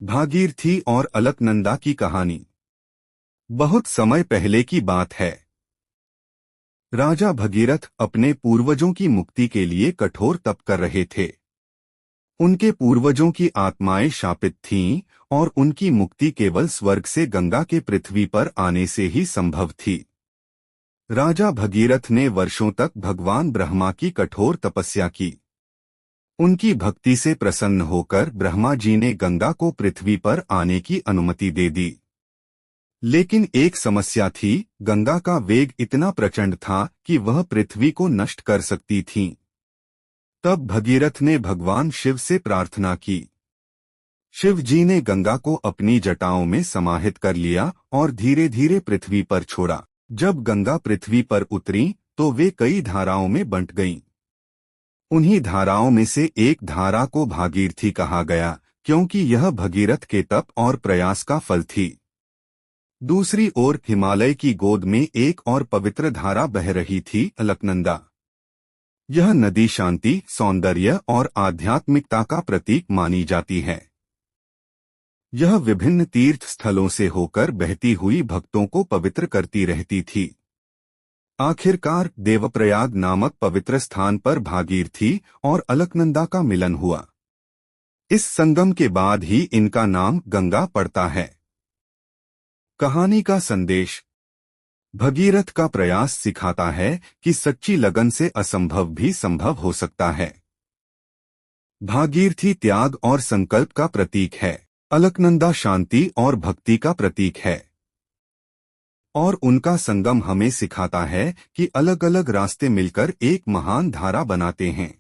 भागीरथी और अलकनंदा की कहानी। बहुत समय पहले की बात है। राजा भगीरथ अपने पूर्वजों की मुक्ति के लिए कठोर तप कर रहे थे। उनके पूर्वजों की आत्माएं शापित थीं और उनकी मुक्ति केवल स्वर्ग से गंगा के पृथ्वी पर आने से ही संभव थी। राजा भगीरथ ने वर्षों तक भगवान ब्रह्मा की कठोर तपस्या की। उनकी भक्ति से प्रसन्न होकर ब्रह्मा जी ने गंगा को पृथ्वी पर आने की अनुमति दे दी। लेकिन एक समस्या थी, गंगा का वेग इतना प्रचंड था कि वह पृथ्वी को नष्ट कर सकती थी। तब भगीरथ ने भगवान शिव से प्रार्थना की। शिव जी ने गंगा को अपनी जटाओं में समाहित कर लिया और धीरे धीरे पृथ्वी पर छोड़ा। जब गंगा पृथ्वी पर उतरी तो वे कई धाराओं में बंट गईं। उन्हीं धाराओं में से एक धारा को भागीरथी कहा गया, क्योंकि यह भगीरथ के तप और प्रयास का फल थी। दूसरी ओर हिमालय की गोद में एक और पवित्र धारा बह रही थी, अलकनंदा। यह नदी शांति, सौंदर्य और आध्यात्मिकता का प्रतीक मानी जाती है। यह विभिन्न तीर्थ स्थलों से होकर बहती हुई भक्तों को पवित्र करती रहती थी। आखिरकार देवप्रयाग नामक पवित्र स्थान पर भागीरथी और अलकनंदा का मिलन हुआ। इस संगम के बाद ही इनका नाम गंगा पड़ता है। कहानी का संदेश। भगीरथ का प्रयास सिखाता है कि सच्ची लगन से असंभव भी संभव हो सकता है। भागीरथी त्याग और संकल्प का प्रतीक है। अलकनंदा शांति और भक्ति का प्रतीक है। और उनका संगम हमें सिखाता है कि अलग अलग रास्ते मिलकर एक महान धारा बनाते हैं।